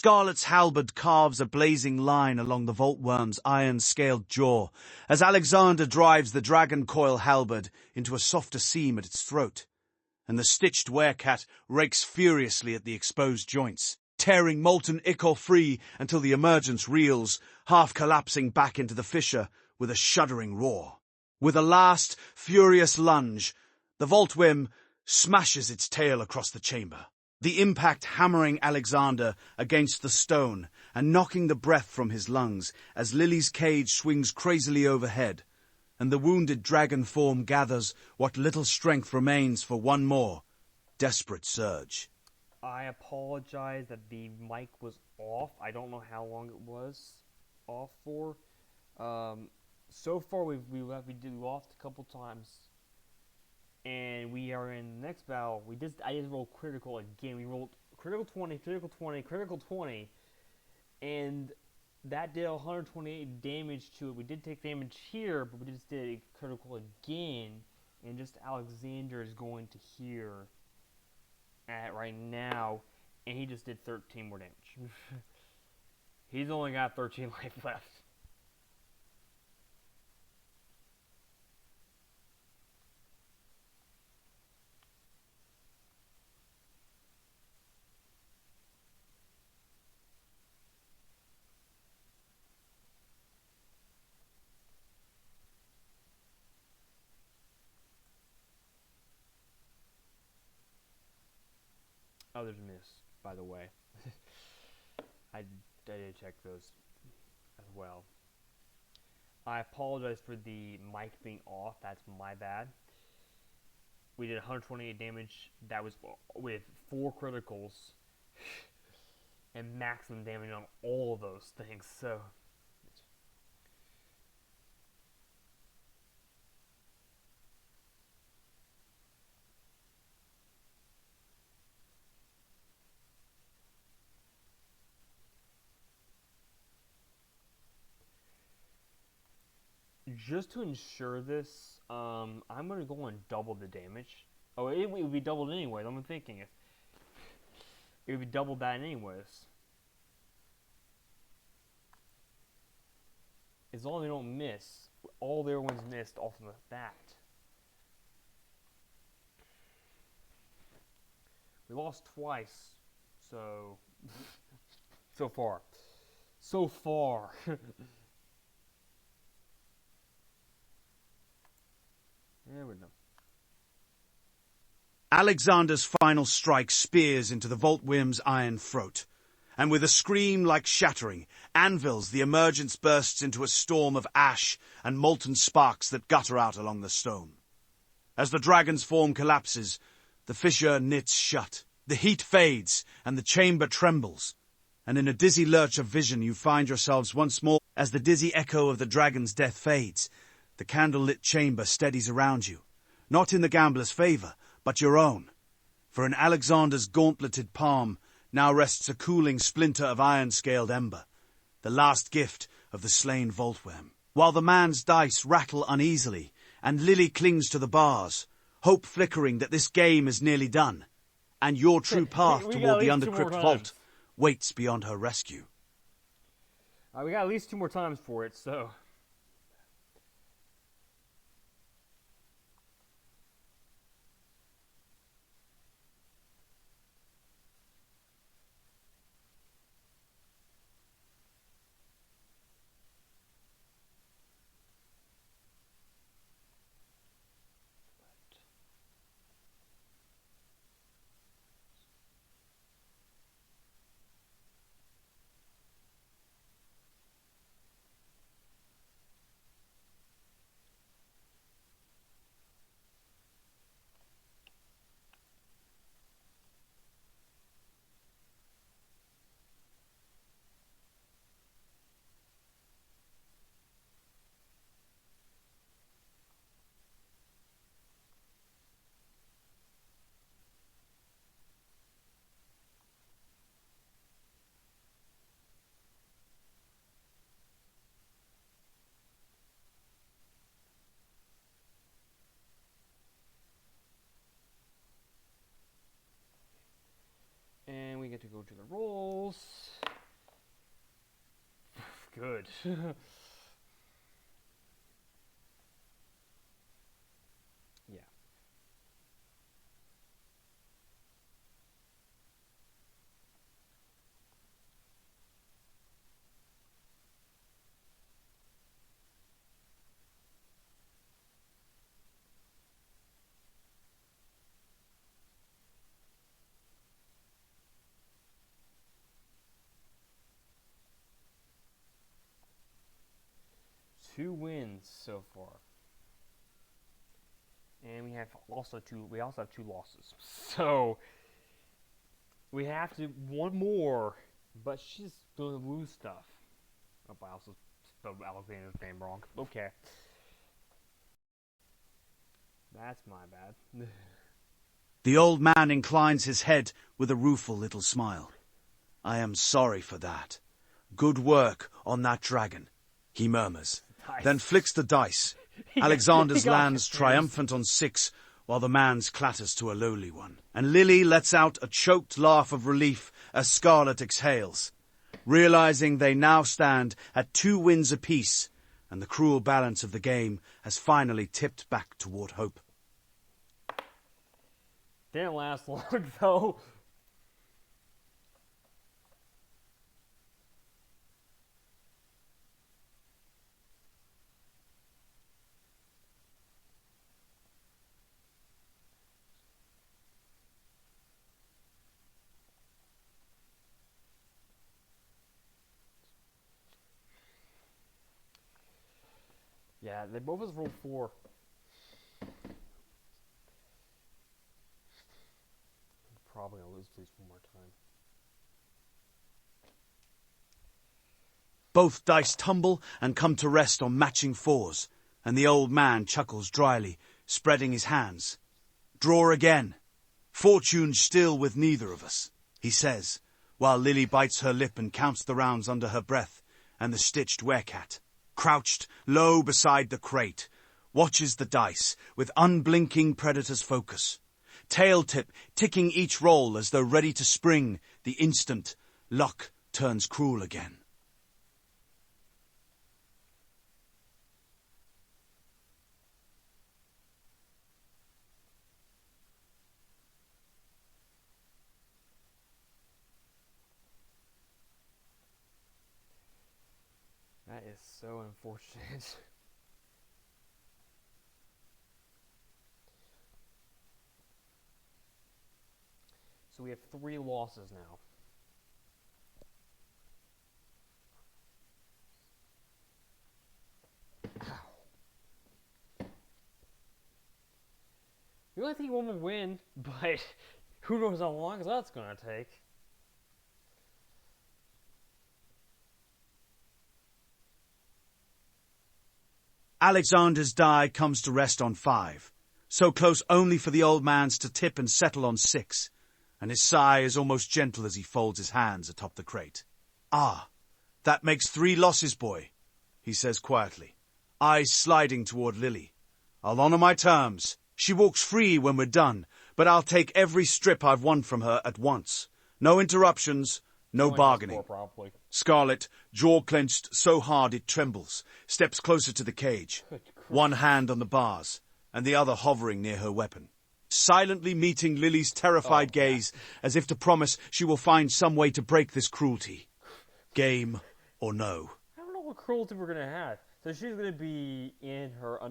Scarlett's halberd carves a blazing line along the vault-worm's iron-scaled jaw as Alexander drives the dragon coil halberd into a softer seam at its throat, and the stitched werecat rakes furiously at the exposed joints, tearing molten ichor free until the emergence reels, half collapsing back into the fissure with a shuddering roar. With a last, furious lunge, the vault-worm smashes its tail across the chamber, the impact hammering Alexander against the stone and knocking the breath from his lungs as Lily's cage swings crazily overhead, and the wounded dragon form gathers what little strength remains for one more desperate surge. I apologize that the mic was off. I don't know how long it was off for. So far we lost a couple times, and we are in the next battle. I just rolled critical again. We rolled critical 20, critical 20, critical 20, and that did 128 damage to it. We did take damage here, but we just did a critical again, and just Alexander is going to hear at right now, and he just did 13 more damage. He's only got 13 life left. Oh, there's a miss, by the way. I did check those as well. I apologize for the mic being off. That's my bad. We did 128 damage. That was with 4 criticals and maximum damage on all of those things. So just to ensure this, I'm going to go and double the damage. Oh, it would be doubled anyways. I'm thinking it would be doubled that anyways. As long as they don't miss. All the other ones missed off of that. We lost twice. So far. So far. There we go. Alexander's final strike spears into the vault-worm's iron throat, and with a scream like shattering anvils, the emergence bursts into a storm of ash and molten sparks that gutter out along the stone. As the dragon's form collapses, the fissure knits shut, the heat fades, and the chamber trembles, and in a dizzy lurch of vision you find yourselves once more as the dizzy echo of the dragon's death fades. The candle-lit chamber steadies around you, not in the gambler's favour, but your own. For in Alexander's gauntleted palm now rests a cooling splinter of iron-scaled ember, the last gift of the slain vault-worm. While the man's dice rattle uneasily, and Lily clings to the bars, hope flickering that this game is nearly done, and your true path toward the undercrypt vault waits beyond her rescue. We got at least 2 more times for it, so... And we get to go to the rolls. good. Yeah. Two wins so far. And we also have two losses. So we have to one more, but she's gonna lose stuff. Oh, I also spelled Alexander's name wrong. Okay. That's my bad. The old man inclines his head with a rueful little smile. I am sorry for that. Good work on that dragon, he murmurs, then flicks the dice. Alexander's lands triumphant on 6, while the man's clatters to a lowly one. And Lily lets out a choked laugh of relief as Scarlett exhales, realizing they now stand at 2 wins apiece, and the cruel balance of the game has finally tipped back toward hope. Didn't last long, though. Yeah, they both of us rolled 4. Probably gonna lose at least one more time. Both dice tumble and come to rest on matching 4s, and the old man chuckles dryly, spreading his hands. Draw again. Fortune's still with neither of us, he says, while Lily bites her lip and counts the rounds under her breath, and the stitched werecat, crouched low beside the crate, watches the dice with unblinking predator's focus. Tail tip ticking each roll as though ready to spring the instant luck turns cruel again. That is so unfortunate. So we have 3 losses now. Ow. We only think one will win, but who knows how long that's gonna take. Alexander's die comes to rest on 5, so close only for the old man's to tip and settle on 6, and his sigh is almost gentle as he folds his hands atop the crate. Ah, that makes 3 losses, boy, he says quietly, eyes sliding toward Lily. I'll honor my terms. She walks free when we're done, but I'll take every strip I've won from her at once. No interruptions, no bargaining. Scarlett, jaw clenched so hard it trembles, steps closer to the cage, one hand on the bars, and the other hovering near her weapon, silently meeting Lily's terrified gaze as if to promise she will find some way to break this cruelty. Game or no. I don't know what cruelty we're gonna have. So she's gonna be in her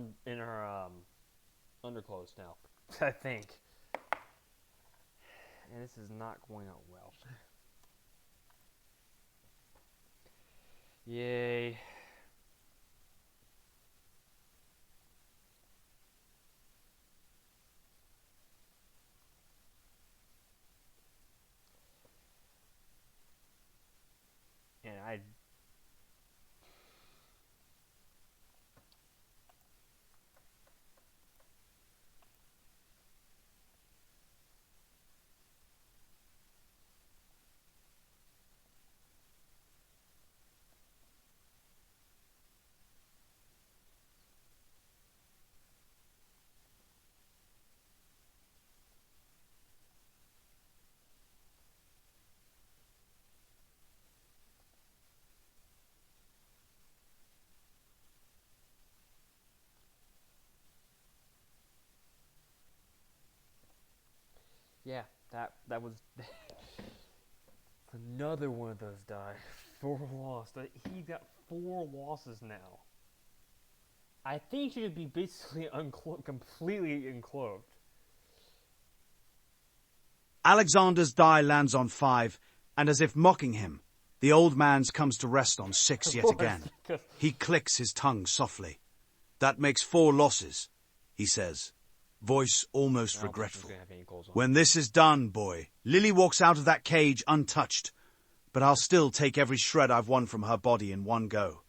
underclothes now, I think. And this is not going out well. Yay. And I Yeah, that was another one of those die. 4 losses. He got 4 losses now. I think he should be basically completely unclothed. Alexander's die lands on 5, and as if mocking him, the old man's comes to rest on 6 yet again. He clicks his tongue softly. That makes 4 losses, he says, voice almost regretful. When this is done, boy, Lily walks out of that cage untouched, but I'll still take every shred I've won from her body in one go,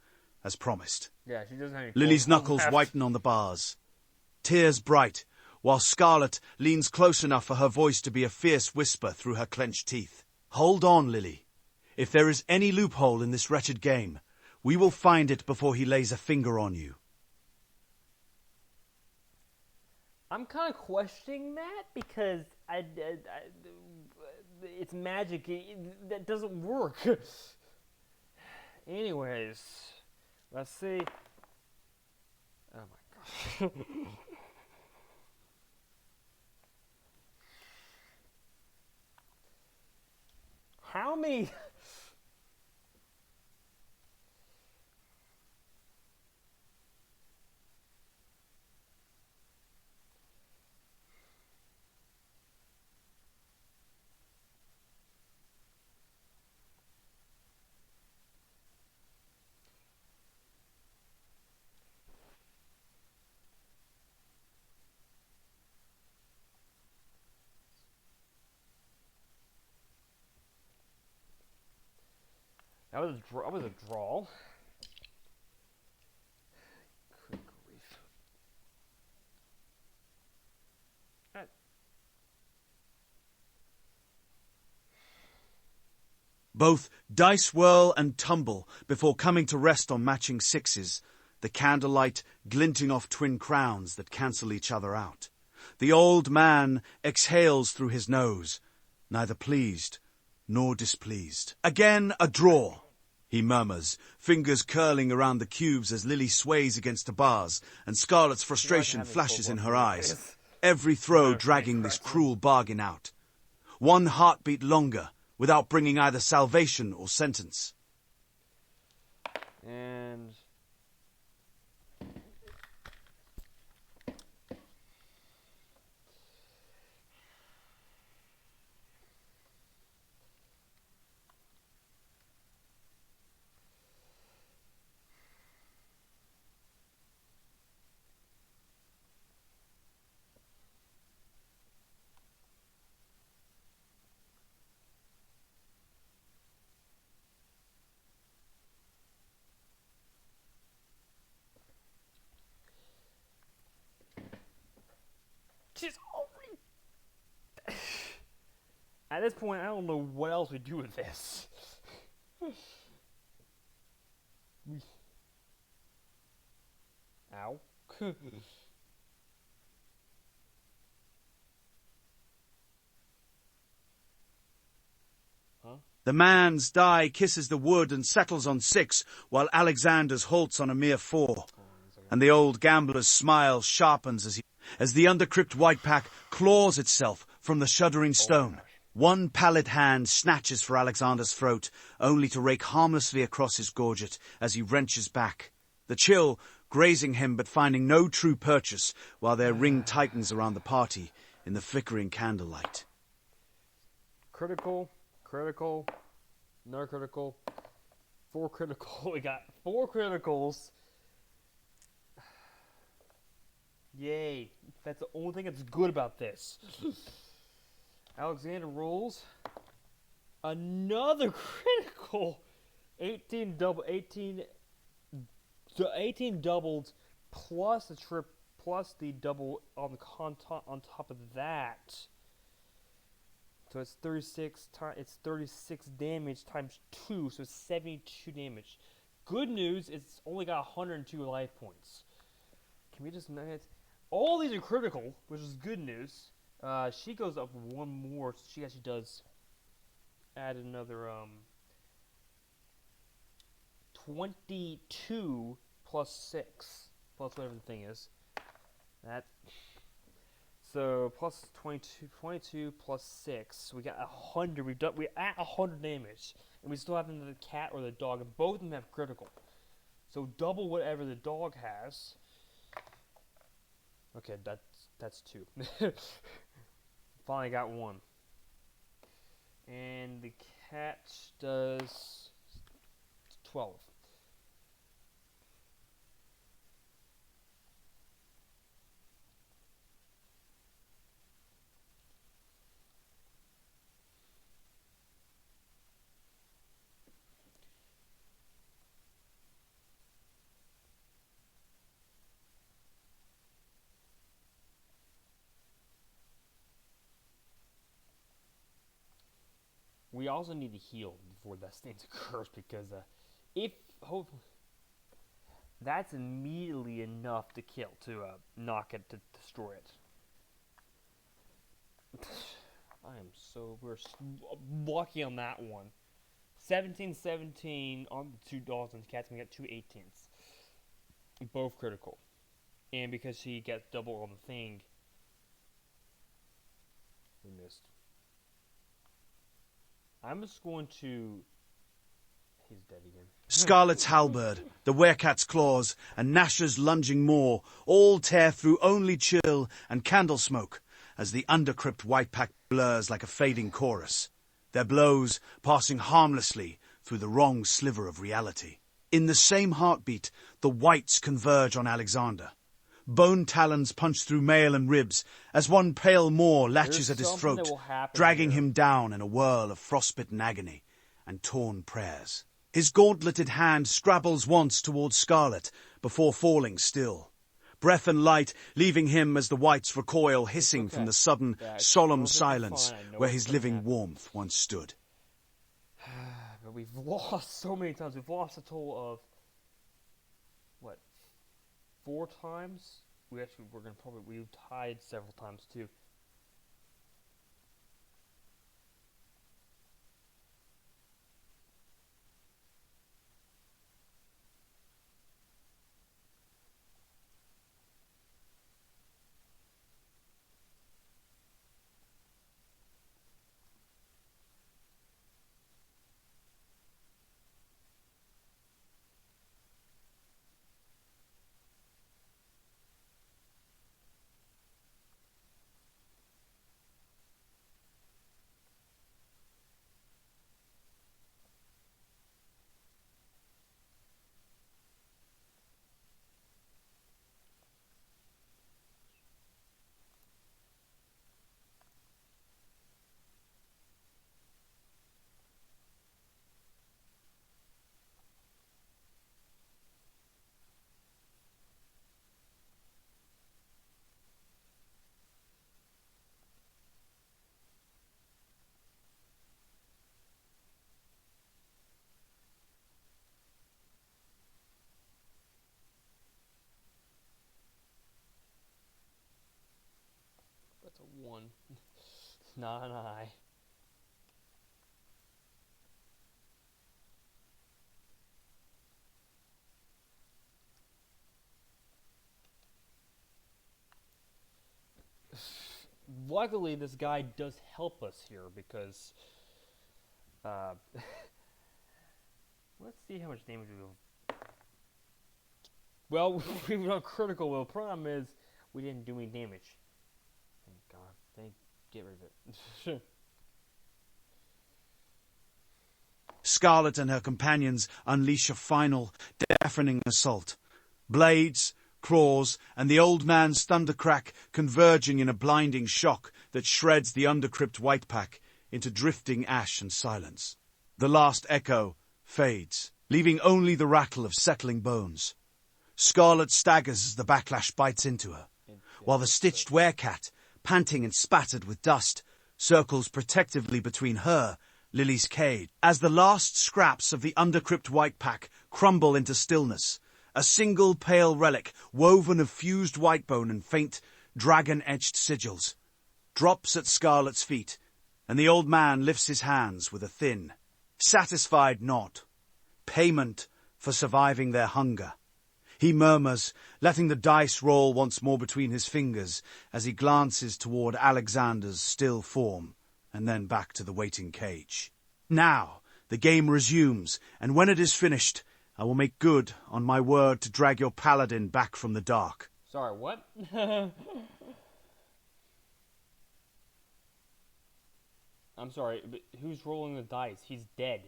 as promised. Yeah, she doesn't have any Lily's knuckles whiten on the bars, tears bright, while Scarlett leans close enough for her voice to be a fierce whisper through her clenched teeth. Hold on, Lily. If there is any loophole in this wretched game, we will find it before he lays a finger on you. I'm kind of questioning that because it's magic. That doesn't work. Anyways, let's see. Oh my gosh. How many? That was a draw. Good grief. Both dice whirl and tumble before coming to rest on matching 6s, the candlelight glinting off twin crowns that cancel each other out. The old man exhales through his nose, neither pleased nor displeased. Again a draw, he murmurs, fingers curling around the cubes as Lily sways against the bars, and Scarlett's frustration flashes in her eyes, every throw dragging this cruel bargain out. One heartbeat longer, without bringing either salvation or sentence. And she's already. At this point, I don't know what else we do with this. Ow. Huh? The man's die kisses the wood and settles on 6, while Alexander's halts on a mere 4. And the old gambler's smile sharpens as the undercrypt white pack claws itself from the shuddering stone. One pallid hand snatches for Alexander's throat, only to rake harmlessly across his gorget as he wrenches back, the chill grazing him but finding no true purchase while their ring tightens around the party in the flickering candlelight. Critical, no critical, 4 critical. We got 4 criticals. Yay. That's the only thing that's good about this. Alexander rolls another critical. 18 doubled plus the trip plus the double on top of that. So it's 36 damage times 2, so it's 72 damage. Good news is it's only got 102 life points. Can we just all these are critical, which is good news. She goes up 1 more, so she actually does add another 22 plus 6 plus whatever the thing is. That So plus 22 plus 6. We got 100. We're at 100 damage, and we still have either the cat or the dog, and both of them have critical. So double whatever the dog has. Okay, that's 2. Finally got 1. And the cat does 12. We also need to heal before that stage occurs because if hopefully that's immediately enough to kill to knock it to destroy it. We're lucky on that one. 17-17 on the 2 dogs and the cats. We got 2 18s, both critical, and because he gets double on the thing, we missed. I'm just going to... He's dead again. Scarlett's halberd, the werecat's claws, and Nasher's lunging maw all tear through only chill and candle smoke as the undercrypt whitepack blurs like a fading chorus, their blows passing harmlessly through the wrong sliver of reality. In the same heartbeat, the whites converge on Alexander. Bone talons punch through mail and ribs as one pale maw latches at his throat, dragging him down in a whirl of frostbitten agony and torn prayers. His gauntleted hand scrabbles once towards Scarlett before falling still, breath and light leaving him as the whites recoil hissing from the sudden, solemn silence where his living warmth once stood. But we've lost so many times. We've lost a total of, 4 times? We've tied several times too. That's a 1. Not an eye. Luckily, this guy does help us here because, let's see how much damage we do. Well, we were on critical. Well, the problem is we didn't do any damage. Thank God. Get rid of it. Scarlett and her companions unleash a final, deafening assault. Blades, claws, and the old man's thundercrack converging in a blinding shock that shreds the undercrypt whitepack into drifting ash and silence. The last echo fades, leaving only the rattle of settling bones. Scarlett staggers as the backlash bites into her, while the stitched werecat, panting and spattered with dust, circles protectively between her, Lily's cage. As the last scraps of the undercrypt whitepack crumble into stillness, a single pale relic, woven of fused whitebone and faint, dragon-etched sigils, drops at Scarlett's feet, and the old man lifts his hands with a thin, satisfied nod, payment for surviving their hunger. He murmurs, letting the dice roll once more between his fingers as he glances toward Alexander's still form, and then back to the waiting cage. Now, the game resumes, and when it is finished, I will make good on my word to drag your paladin back from the dark. Sorry, what? I'm sorry, but who's rolling the dice? He's dead.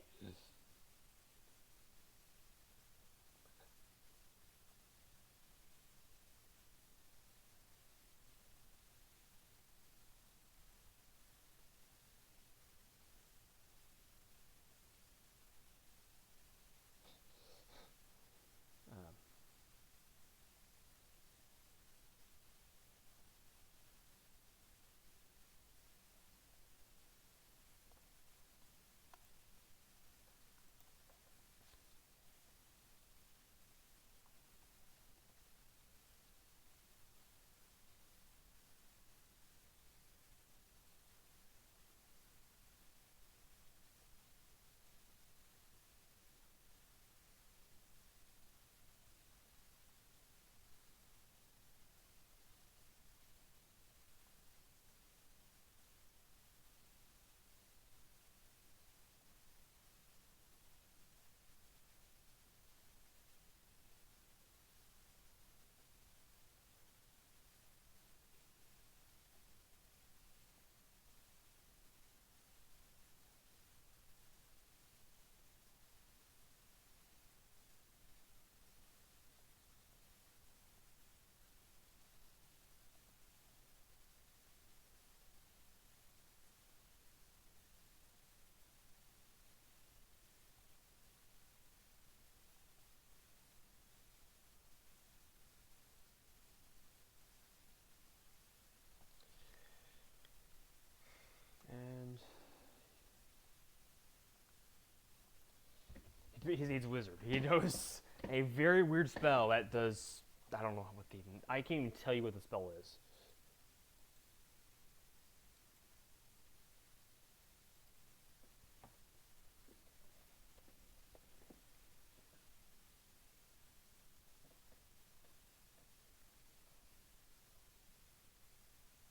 And he's a wizard. He knows a very weird spell that does. I don't know what I can't even tell you what the spell is.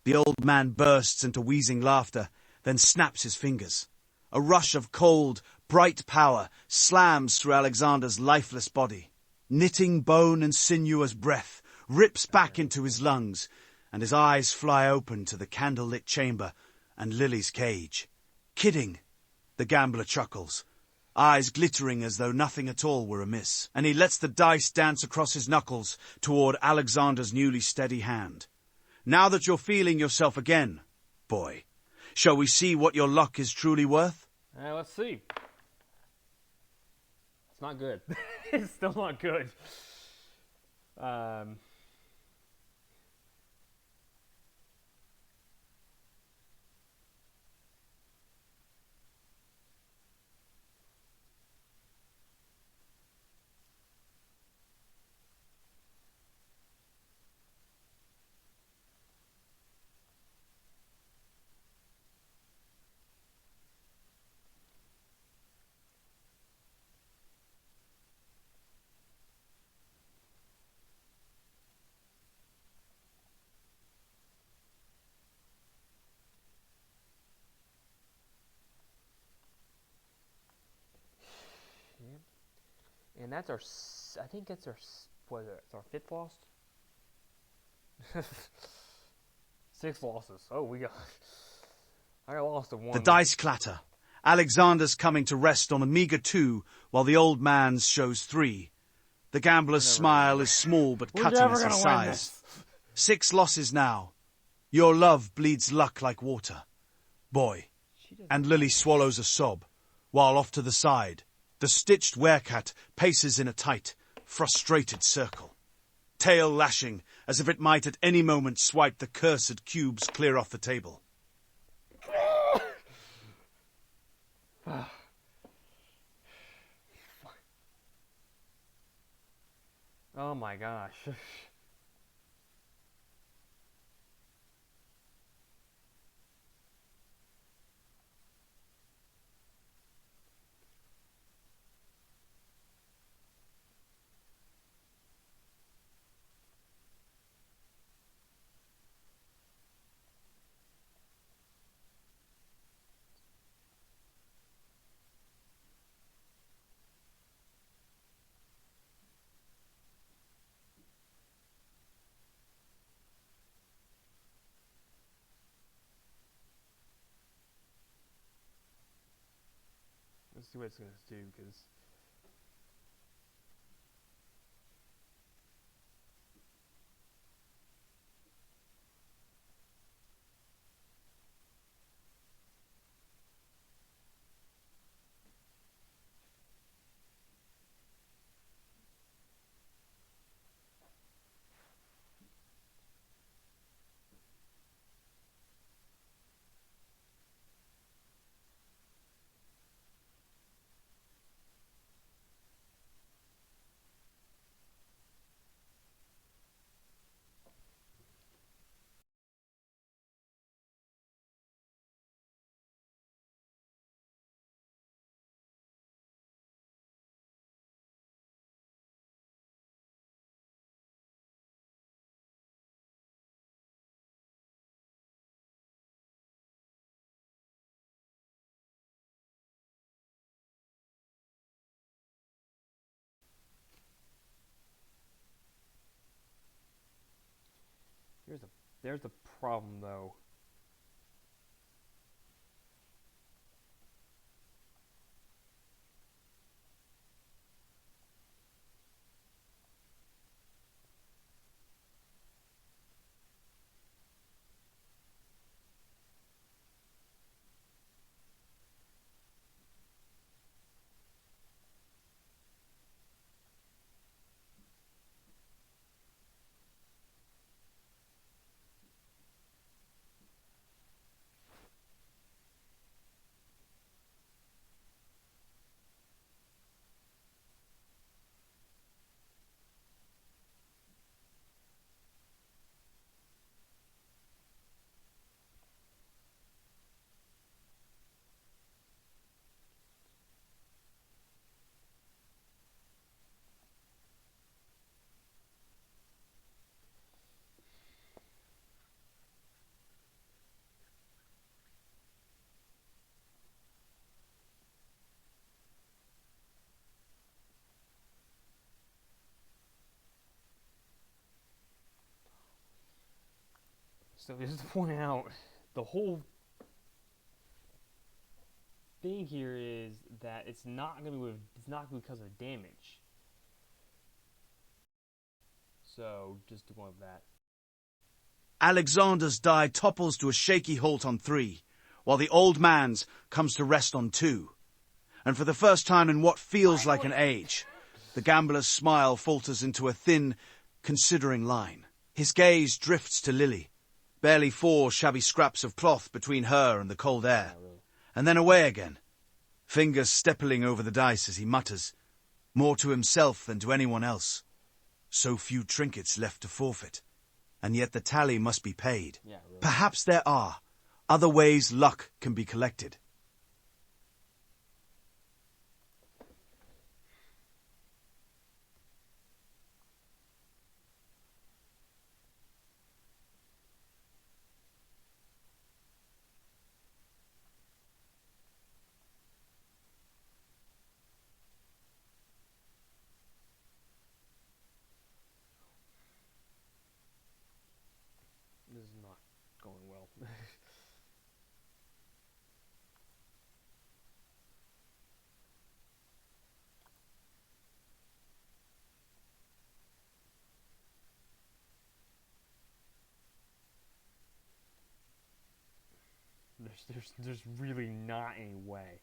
The old man bursts into wheezing laughter, then snaps his fingers. A rush of cold, bright power slams through Alexander's lifeless body. Knitting bone and sinuous breath rips back into his lungs, and his eyes fly open to the candle-lit chamber and Lily's cage. Kidding, the gambler chuckles, eyes glittering as though nothing at all were amiss, and he lets the dice dance across his knuckles toward Alexander's newly steady hand. Now that you're feeling yourself again, boy, shall we see what your luck is truly worth? Let's see. It's not good. It's still not good. And that's our, I think that's our, what is it? It's our 5th loss? 6 losses. Oh, I lost a 1. The dice clatter. Alexander's coming to rest on a meager 2, while the old man's shows 3. The gambler's smile is small but cutting as he sighs. 6 losses now. Your love bleeds luck like water, boy. And Lily swallows a sob, while off to the side, the stitched werecat paces in a tight, frustrated circle, tail lashing as if it might at any moment swipe the cursed cubes clear off the table. Oh my gosh. let's see what it's gonna do because. There's a problem though. So just to point out, the whole thing here is that it's not because of damage. So just to go with that. Alexander's die topples to a shaky halt on 3, while the old man's comes to rest on 2. And for the first time in what feels like an age, the gambler's smile falters into a thin, considering line. His gaze drifts to Lily, barely 4 shabby scraps of cloth between her and the cold air, and then away again, fingers steppling over the dice as he mutters, more to himself than to anyone else. So few trinkets left to forfeit, and yet the tally must be paid. Yeah, really. Perhaps there are other ways luck can be collected. This is not going well. There's really not any way.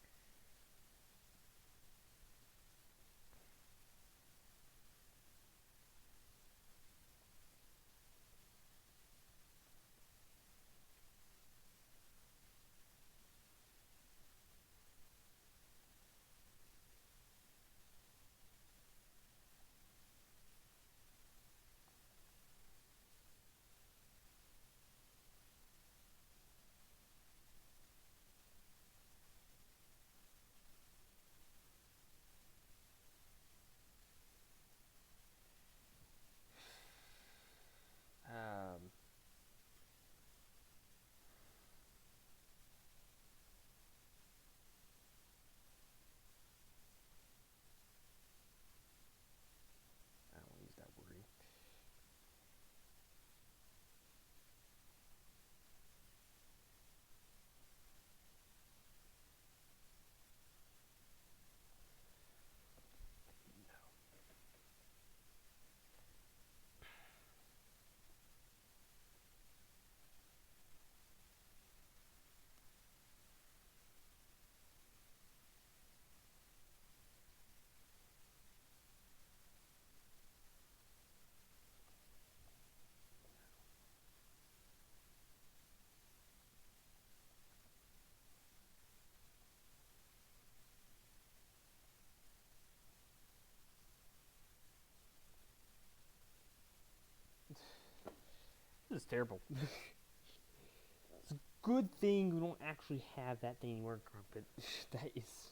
This is terrible. It's a good thing we don't actually have that thing anymore, Crumpet. That is.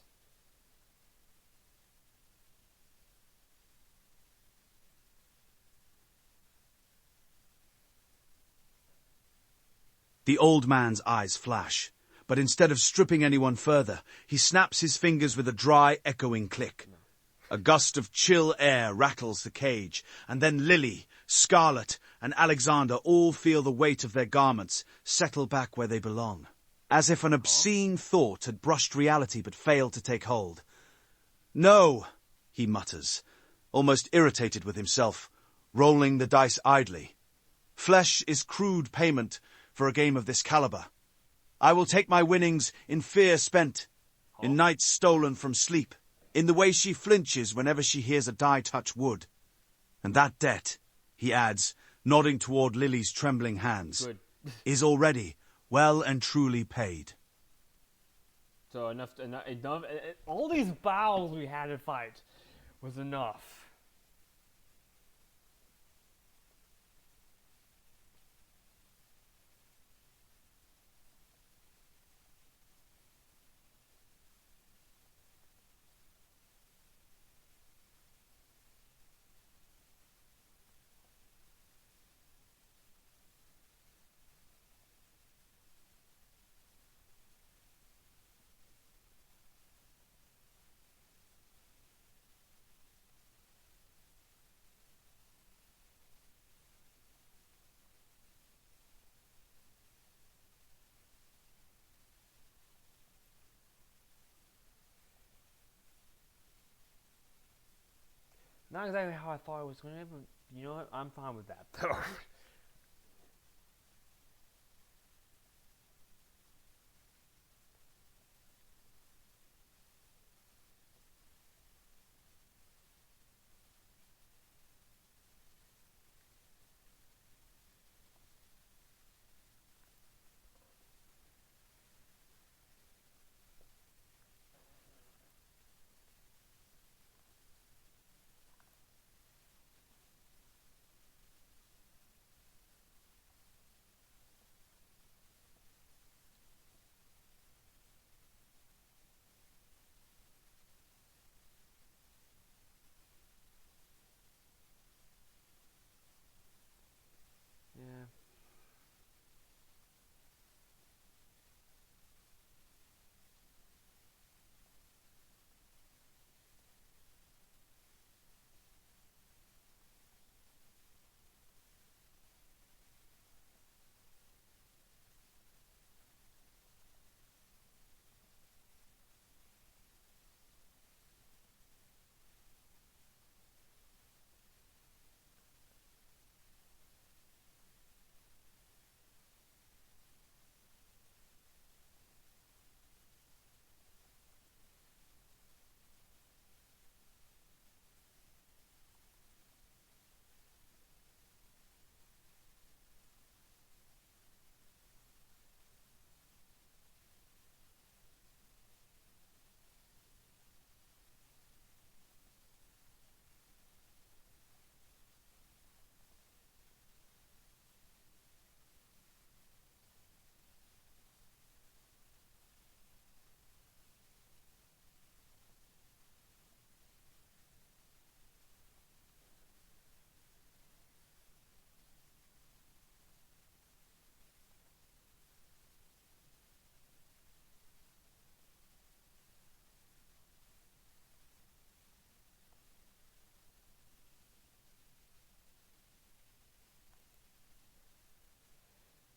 The old man's eyes flash, but instead of stripping anyone further, he snaps his fingers with a dry, echoing click. A gust of chill air rattles the cage, and then Lily, Scarlett, and Alexander all feel the weight of their garments settle back where they belong, as if an obscene thought had brushed reality but failed to take hold. "No," he mutters, almost irritated with himself, rolling the dice idly. "Flesh is crude payment for a game of this caliber. I will take my winnings in fear spent, in nights stolen from sleep, in the way she flinches whenever she hears a die touch wood. And that debt," he adds, nodding toward Lily's trembling hands, "is already well and truly paid." So enough. All these battles we had to fight was enough. Not exactly how I thought it was going to, but you know what? I'm fine with that, though. Yeah.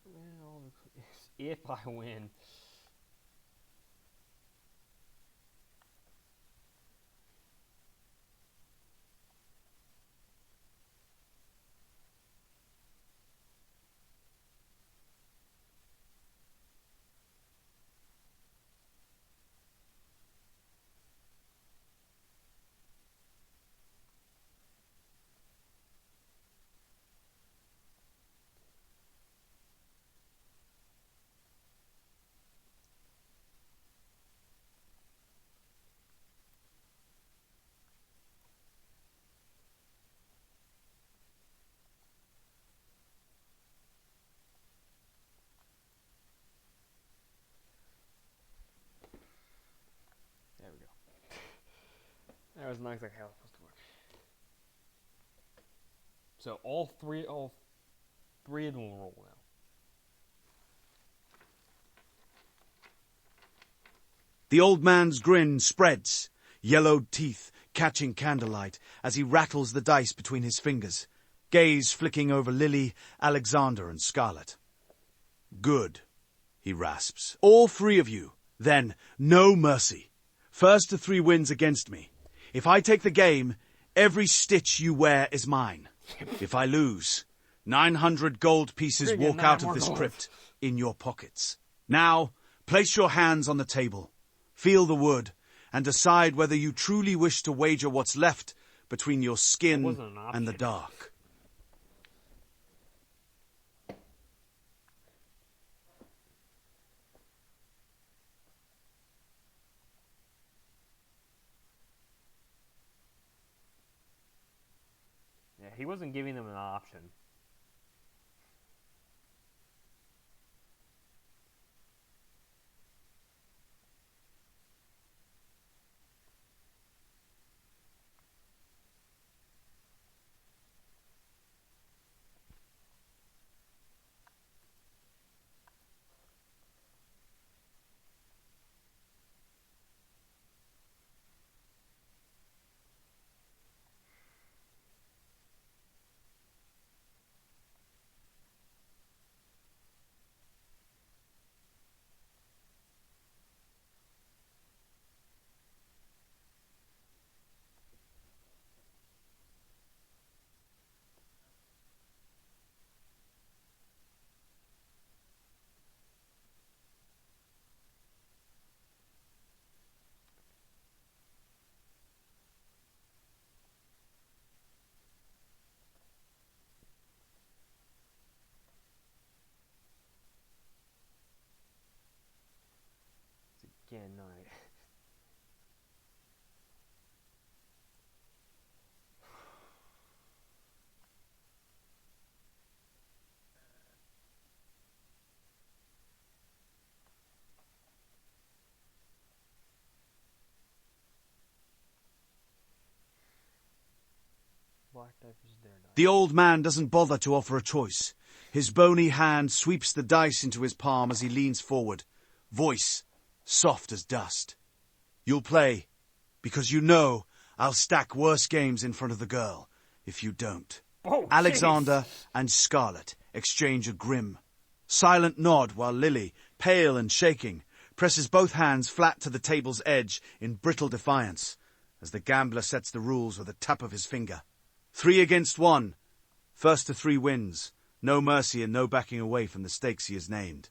Well, if I win. That's not exactly how it's supposed to work. So all three of them will roll now. The old man's grin spreads, yellowed teeth catching candlelight as he rattles the dice between his fingers, gaze flicking over Lily, Alexander, and Scarlett. Good, he rasps. All three of you. Then, no mercy. First to 3 wins against me. If I take the game, every stitch you wear is mine. If I lose, 900 gold pieces walk out of this crypt in your pockets. Now, place your hands on the table, feel the wood, and decide whether you truly wish to wager what's left between your skin and the dark. Yeah, he wasn't giving them an option. Again, night. Black dice is their dice. The old man doesn't bother to offer a choice. His bony hand sweeps the dice into his palm as he leans forward, voice soft as dust. You'll play, because you know I'll stack worse games in front of the girl if you don't. Oh, Alexander and Scarlett exchange a grim, silent nod while Lily, pale and shaking, presses both hands flat to the table's edge in brittle defiance as the gambler sets the rules with a tap of his finger. 3 against 1. First to 3 wins. No mercy and no backing away from the stakes he has named.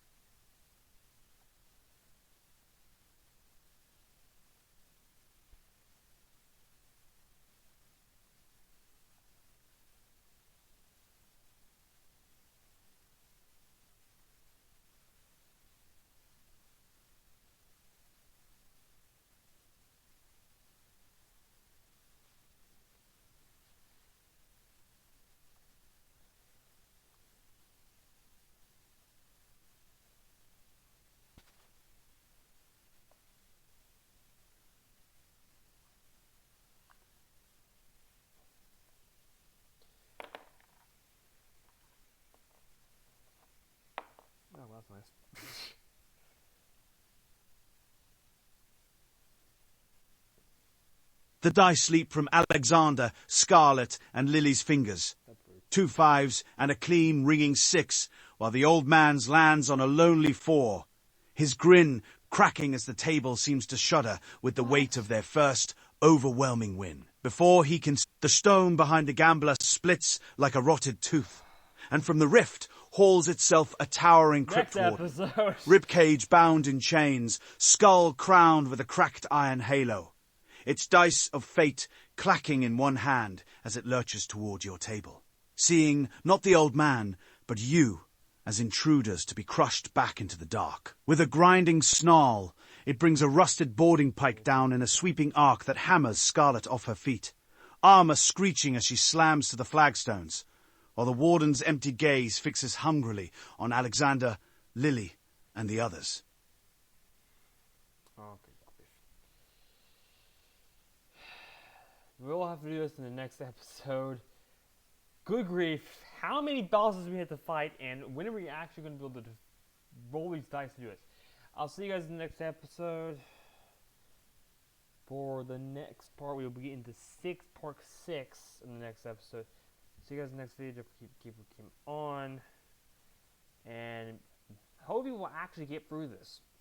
Oh, that's nice. The dice leap from Alexander, Scarlett, and Lily's fingers. 2 5s and a clean, ringing 6, while the old man's lands on a lonely 4. His grin cracking as the table seems to shudder with the weight of their first, overwhelming win. Before he can... The stone behind the gambler splits like a rotted tooth, and from the rift hauls itself a towering crypt warden. Ribcage bound in chains, skull crowned with a cracked iron halo. Its dice of fate clacking in one hand as it lurches toward your table. Seeing not the old man, but you, as intruders to be crushed back into the dark. With a grinding snarl, it brings a rusted boarding pike down in a sweeping arc that hammers Scarlett off her feet, armor screeching as she slams to the flagstones, while the warden's empty gaze fixes hungrily on Alexander, Lily, and the others. Okay. We'll have to do this in the next episode. Good grief. How many bosses we have to fight, and when are we actually going to be able to roll these dice to do it? I'll see you guys in the next episode. For the next part, we will be into part 6 in the next episode. See you guys in the next video. Keep on. And hopefully we'll actually get through this.